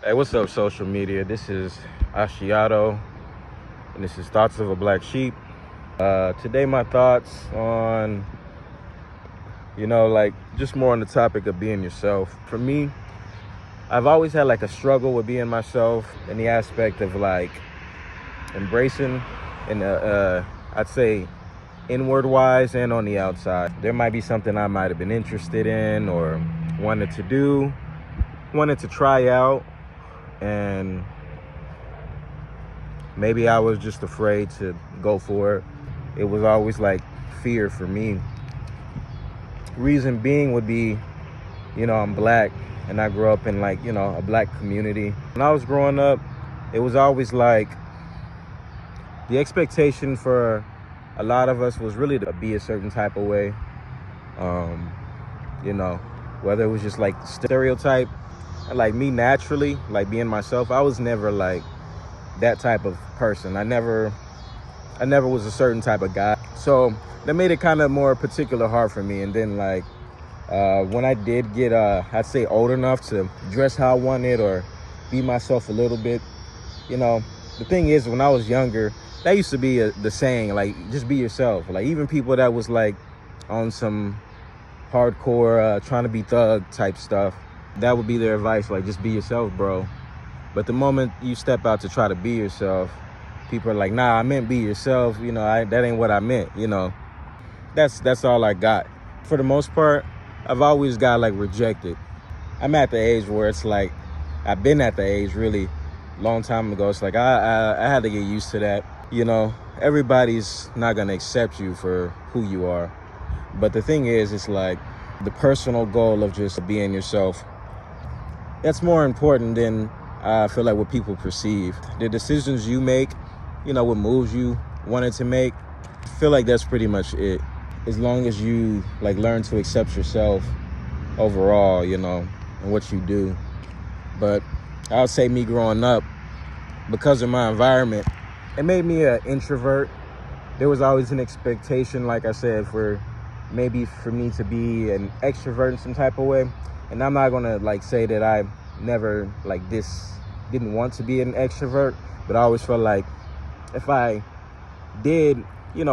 Hey, what's up, social media? This is Ashiato, and this is Thoughts of a Black Sheep. Today, my thoughts on, just more on the topic of being yourself. For me, I've always had like a struggle with being myself in the aspect of like embracing, and I'd say inward wise and on the outside. There might be something I might have been interested in or wanted to do, wanted to try out, and maybe I was just afraid to go for it. It was always like fear for me. Reason being would be, I'm black and I grew up in a black community. When I was growing up, it was always like the expectation for a lot of us was really to be a certain type of way. You know, whether it was just like stereotype, like me naturally, like being myself, I was never like that type of person. I never was a certain type of guy. So that made it kind of more particular hard for me. And then when I did get, I'd say old enough to dress how I wanted or be myself a little bit, the thing is, when I was younger, that used to be the saying, like, just be yourself. Like, even people that was like on some hardcore, trying to be thug type stuff, that would be their advice, like, just be yourself, bro. But the moment you step out to try to be yourself, people are like, nah, I meant be yourself. That ain't what I meant. That's all I got. For the most part, I've always got like rejected. I'm at the age where it's like, I've been at the age really long time ago. It's like, I had to get used to that. Everybody's not going to accept you for who you are. But the thing is, it's like the personal goal of just being yourself. That's more important than I feel like what people perceive. The decisions you make, what moves you wanted to make, I feel like that's pretty much it. As long as you like learn to accept yourself overall, and what you do. But I would say me growing up, because of my environment, it made me an introvert. There was always an expectation, like I said, for me to be an extrovert in some type of way. And I'm not gonna like say that I never didn't want to be an extrovert, but I always felt like if I did,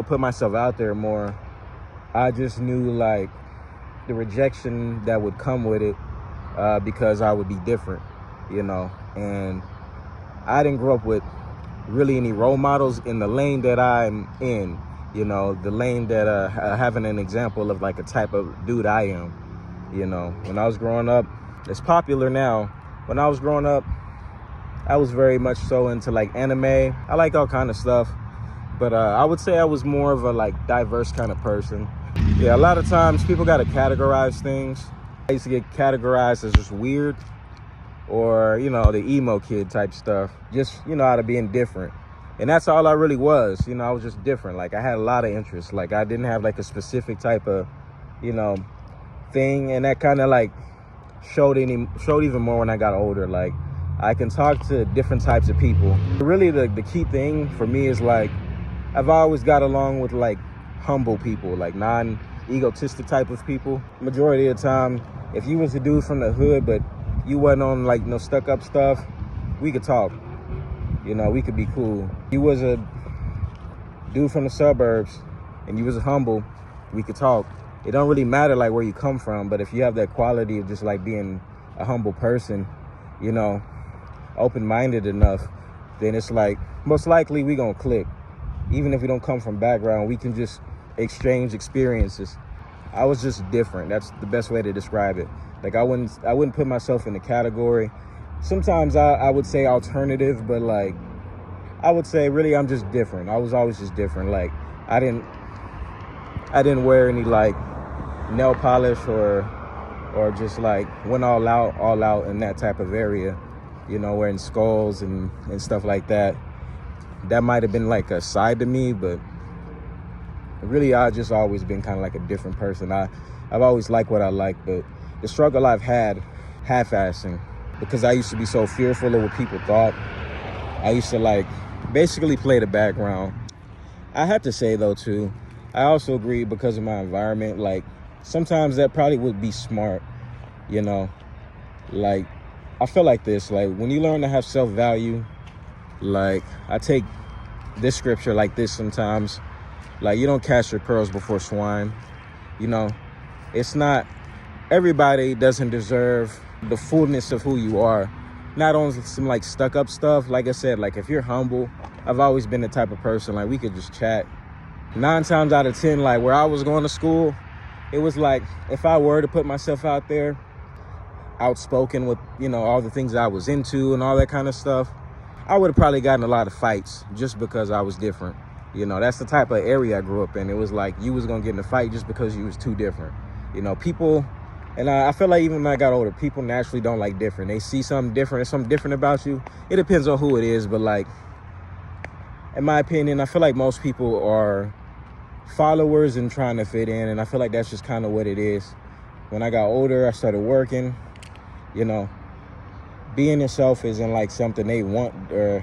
put myself out there more, I just knew like the rejection that would come with it, because I would be different, and I didn't grow up with really any role models in the lane that I'm in, the lane that having an example of like a type of dude I am. When I was growing up, it's popular now. When I was growing up, I was very much so into like anime. I like all kind of stuff, but I would say I was more of a like diverse kind of person. Yeah, a lot of times people got to categorize things. I used to get categorized as just weird, or the emo kid type stuff, just out of being different. And that's all I really was. I was just different. Like, I had a lot of interests. Like, I didn't have like a specific type of thing, and that kind of like showed even more when I got older. Like, I can talk to different types of people. Really, the key thing for me is like, I've always got along with like humble people, like non-egotistic type of people. Majority of the time, if you was a dude from the hood, but you wasn't on like no stuck up stuff, we could talk. We could be cool. You was a dude from the suburbs and you was humble, we could talk. It don't really matter like where you come from, but if you have that quality of just like being a humble person, open-minded enough, then it's like most likely we gonna click. Even if we don't come from background, we can just exchange experiences. I was just different. That's the best way to describe it. Like, I wouldn't put myself in a category. Sometimes I would say alternative, but like I would say really I'm just different. I was always just different. Like, I didn't wear any like nail polish or just like went all out in that type of area, wearing skulls and stuff like that. That might have been like a side to me, but really I just always been kind of like a different person. I've always liked what I like, but the struggle I've had half-assing, because I used to be so fearful of what people thought. I used to like basically play the background. I have to say though too, I also agree because of my environment, like sometimes that probably would be smart, like I feel like this, like when you learn to have self-value, like I take this scripture like this sometimes, like you don't cast your pearls before swine. You know, it's not, everybody doesn't deserve the fullness of who you are. Not on some like stuck up stuff. Like I said, like if you're humble, I've always been the type of person, like we could just chat. 9 times out of 10, like where I was going to school, it was like if I were to put myself out there, outspoken with, you know, all the things I was into and all that kind of stuff, I would have probably gotten a lot of fights just because I was different. You know, that's the type of area I grew up in. It was like you was gonna get in a fight just because you was too different. You know, people, and I feel like even when I got older, people naturally don't like different. They see something different, there's something different about you. It depends on who it is, but like, in my opinion, I feel like most people are followers and trying to fit in, and I feel like that's just kind of what it is. When I got older, I started working. You know, being yourself isn't like something they want, or,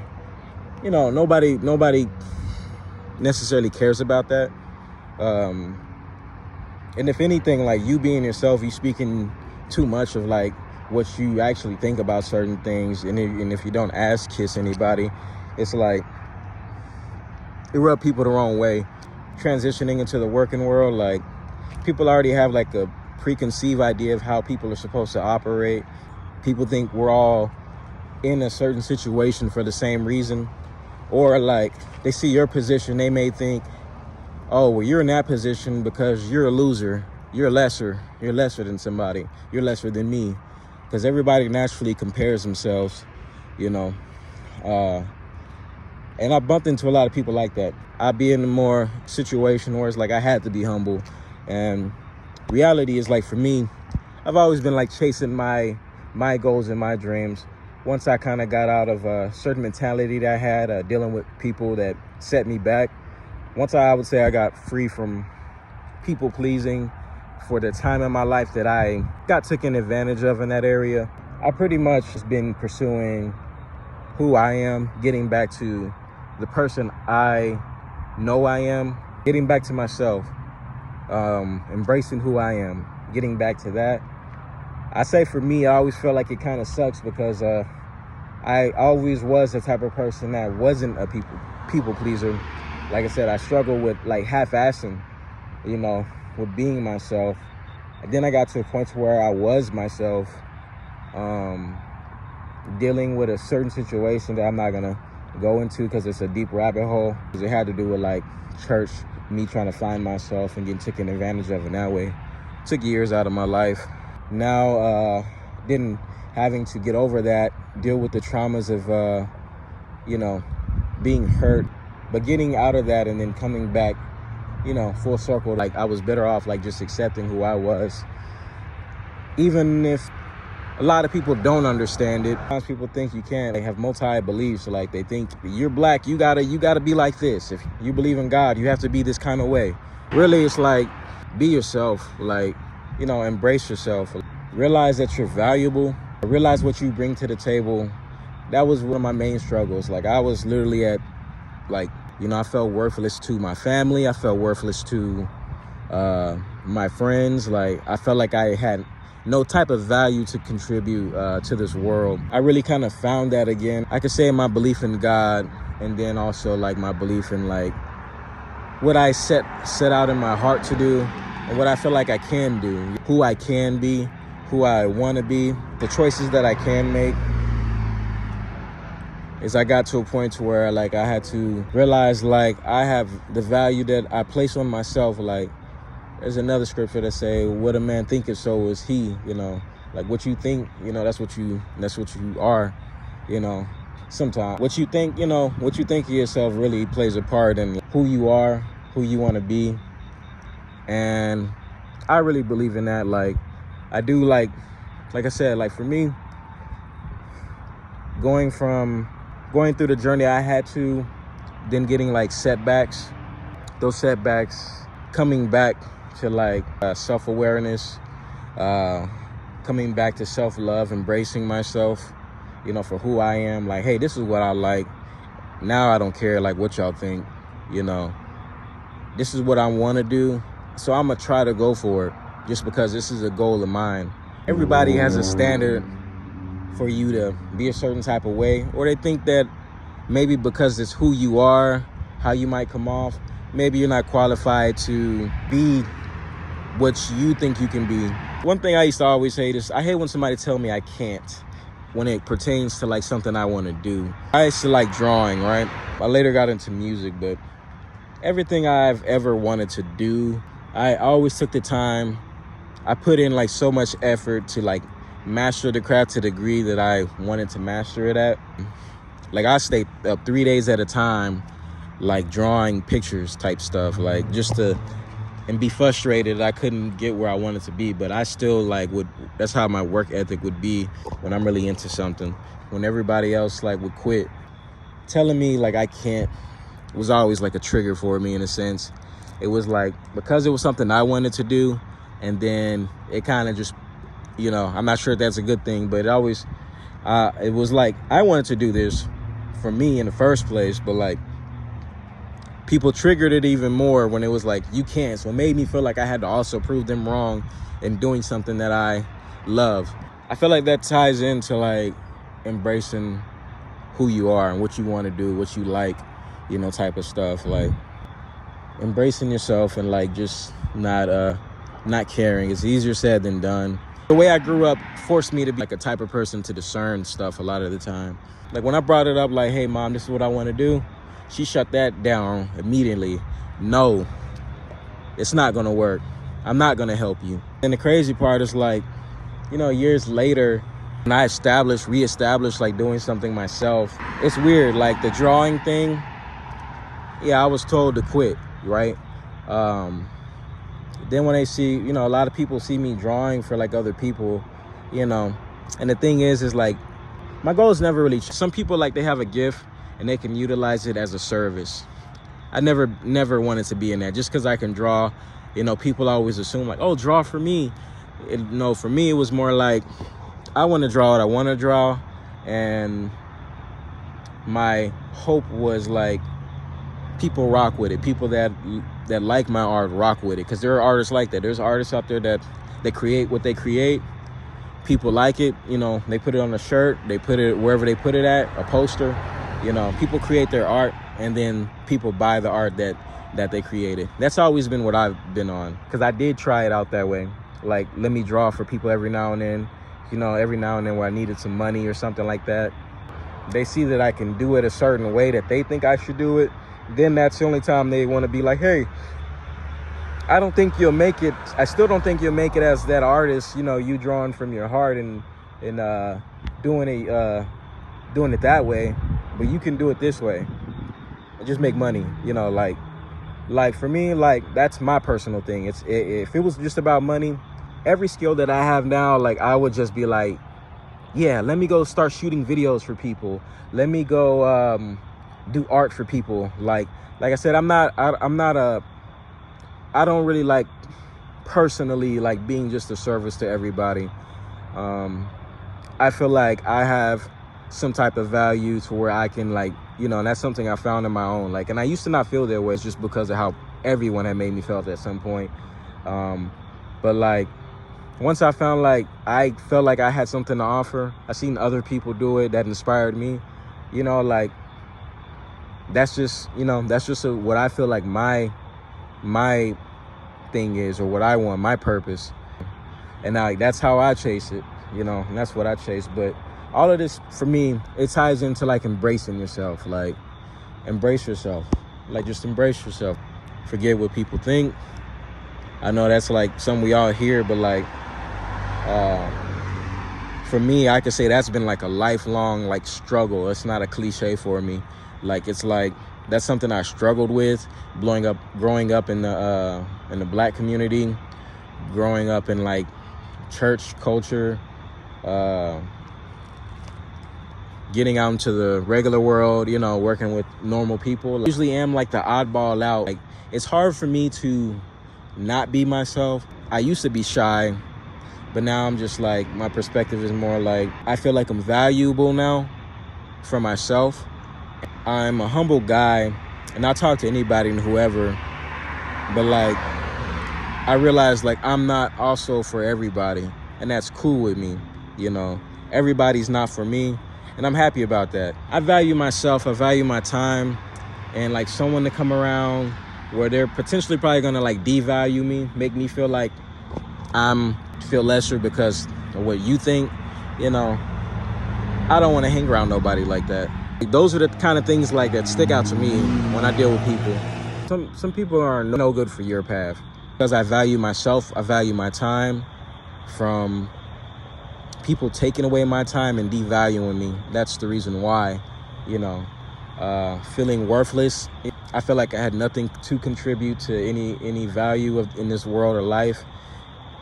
you know, nobody necessarily cares about that. And if anything, like you being yourself, you speaking too much of like what you actually think about certain things. And if you don't kiss anybody, it's like it rub people the wrong way. Transitioning into the working world, like people already have like a preconceived idea of how people are supposed to operate. People think we're all in a certain situation for the same reason, or like they see your position, they may think, oh, well, you're in that position because you're a loser, you're lesser than somebody, you're lesser than me, because everybody naturally compares themselves, you know. And I bumped into a lot of people like that. I'd be in a more situation where it's like I had to be humble, and reality is like for me, I've always been like chasing my goals and my dreams. Once I kind of got out of a certain mentality that I had, dealing with people that set me back, once I would say I got free from people pleasing for the time in my life that I got taken advantage of in that area, I pretty much has been pursuing who I am, getting back to the person I know I am, getting back to myself, embracing who I am, getting back to that. I say for me, I always feel like it kind of sucks because I always was the type of person that wasn't a people pleaser. Like I said, I struggle with like half-assing, you know, with being myself. And then I got to a point where I was myself, dealing with a certain situation that I'm not gonna go into because it's a deep rabbit hole. Because it had to do with like church, me trying to find myself and getting taken advantage of in that way. Took years out of my life. Now, then having to get over that, deal with the traumas of, you know, being hurt, but getting out of that and then coming back, you know, full circle. Like I was better off like just accepting who I was. Even if a lot of people don't understand it. Sometimes people think you can't. They have multi-beliefs. Like they think you're black, you gotta be like this. If you believe in God, you have to be this kind of way. Really, it's like, be yourself. Like, you know, embrace yourself. Realize that you're valuable. Realize what you bring to the table. That was one of my main struggles. Like I was literally at, like, you know, I felt worthless to my family. I felt worthless to my friends. Like I felt like I had no type of value to contribute to this world. I really kind of found that again. I could say my belief in God, and then also like my belief in like what I set out in my heart to do, and what I feel like I can do, who I can be, who I want to be, the choices that I can make. Is I got to a point to where like I had to realize like I have the value that I place on myself. Like there's another scripture that say, what a man thinketh, so is he. You know, like what you think, you know, that's what you are. You know, sometimes what you think, you know, what you think of yourself really plays a part in who you are, who you want to be. And I really believe in that. Like I do, like I said, like for me, going through the journey I had to, then getting like setbacks, those setbacks, coming back to like self-awareness, coming back to self-love, embracing myself, you know, for who I am. Like, hey, this is what I like. Now I don't care like what y'all think, you know. This is what I want to do. So I'm going to try to go for it just because this is a goal of mine. Everybody has a standard for you to be a certain type of way, or they think that maybe because it's who you are, how you might come off, maybe you're not qualified to be what you think you can be. One thing I used to always hate is I hate when somebody tell me I can't when it pertains to like something I want to do. I used to like drawing, right? I later got into music, but everything I've ever wanted to do, I always took the time. I put in like so much effort to like master the craft to the degree that I wanted to master it at. Like I stayed up 3 days at a time, like drawing pictures type stuff, like just to, and be frustrated I couldn't get where I wanted to be, but I still like would, that's how my work ethic would be when I'm really into something. When everybody else like would quit, telling me like I can't was always like a trigger for me in a sense. It was like, because it was something I wanted to do, and then it kind of just, you know, I'm not sure if that's a good thing, but it was like I wanted to do this for me in the first place, but like people triggered it even more when it was like, you can't. So it made me feel like I had to also prove them wrong in doing something that I love. I feel like that ties into like embracing who you are and what you want to do, what you like, you know, type of stuff. Like embracing yourself and like just not caring. It's easier said than done. The way I grew up forced me to be like a type of person to discern stuff a lot of the time. Like when I brought it up, like, hey mom, this is what I want to do, she shut that down immediately. No, it's not gonna work. I'm not gonna help you. And the crazy part is like, you know, years later, when I reestablished like doing something myself, it's weird. Like the drawing thing, yeah, I was told to quit, right? Then when they see, you know, a lot of people see me drawing for like other people, you know, and the thing is like, my goal is never really, some people like they have a gift and they can utilize it as a service. I never wanted to be in that. Just because I can draw, you know, people always assume like, oh, draw for me. No, for me, it was more like, I want to draw what I want to draw. And my hope was like, people rock with it. People that like my art rock with it. Because there are artists like that. There's artists out there that they create what they create. People like it. You know, they put it on a shirt. They put it wherever they put it at, a poster. You know, people create their art and then people buy the art that they created. That's always been what I've been on. Because I did try it out that way. Like, let me draw for people every now and then. You know, every now and then where I needed some money or something like that. They see that I can do it a certain way that they think I should do it. Then that's the only time they want to be like, hey, I don't think you'll make it. I still don't think you'll make it as that artist, you know, you drawing from your heart and doing it that way. But you can do it this way and just make money, you know, like for me, like that's my personal thing. If it was just about money, every skill that I have now, like I would just be like, yeah, let me go start shooting videos for people. Let me go do art for people. Like I said, I don't really like personally like being just a service to everybody. I feel like I have some type of value to where I can like, you know, and that's something I found in my own. Like, and I used to not feel that way. It's just because of how everyone had made me felt at some point. But like, once I found like, I felt like I had something to offer, I seen other people do it that inspired me, you know, like, that's just, you know, that's just what I feel like my thing is, or what I want, my purpose. And now that's how I chase it, you know, and that's what I chase. But all of this for me, it ties into like embracing yourself. Like, embrace yourself. Like, just embrace yourself. Forget what people think. I know that's like something we all hear, but like, for me, I could say that's been like a lifelong like struggle. It's not a cliche for me. Like, it's like, that's something I struggled with growing up in the Black community, growing up in like church culture, getting out into the regular world, you know, working with normal people. I usually am like the oddball out. Like, it's hard for me to not be myself. I used to be shy, but now I'm just like, my perspective is more like, I feel like I'm valuable now for myself. I'm a humble guy, and I talk to anybody and whoever, but like, I realize like I'm not also for everybody, and that's cool with me, you know. everybody's not for me, and I'm happy about that. I value myself, I value my time, and like someone to come around where they're potentially probably gonna like devalue me, make me feel like I'm feel lesser because of what you think, you know, I don't want to hang around nobody like that. Those are the kind of things like that stick out to me when I deal with people. Some people are no good for your path because I value myself, I value my time. From people taking away my time and devaluing me, that's the reason why, you know, feeling worthless. I feel like I had nothing to contribute to any value in this world or life.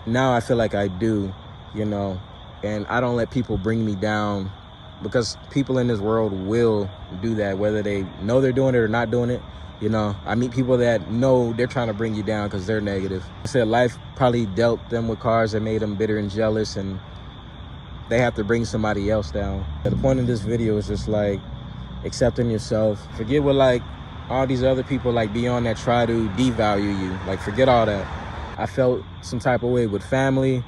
Now I feel like I do, you know, and I don't let people bring me down, because people in this world will do that, whether they know they're doing it or not doing it. You know, I meet people that know they're trying to bring you down because they're negative. I said life probably dealt them with cards that made them bitter and jealous, and they have to bring somebody else down. The point of this video is just like accepting yourself. Forget what like all these other people like beyond that try to devalue you. Like forget all that. I felt some type of way with family,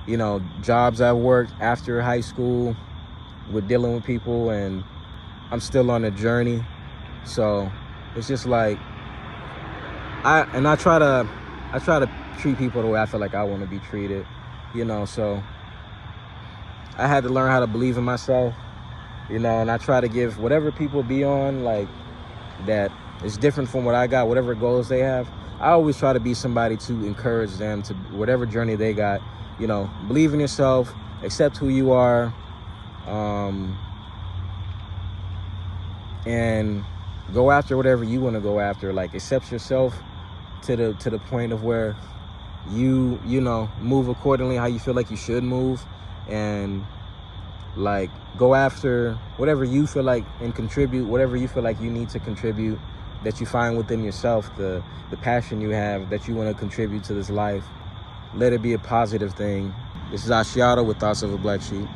you know, jobs I worked after high school, with dealing with people, and I'm still on a journey. So it's just like I try to treat people the way I feel like I want to be treated, you know. So I had to learn how to believe in myself, you know, and I try to give whatever people be on, like, that is different from what I got, whatever goals they have. I always try to be somebody to encourage them to whatever journey they got, you know. Believe in yourself, accept who you are, and go after whatever you want to go after. Like accept yourself to the point of where you know, move accordingly how you feel like you should move, and like go after whatever you feel like and contribute whatever you feel like you need to contribute, that you find within yourself, the passion you have that you want to contribute to this life. Let it be a positive thing. This is Ashiato with Thoughts of a Black Sheep.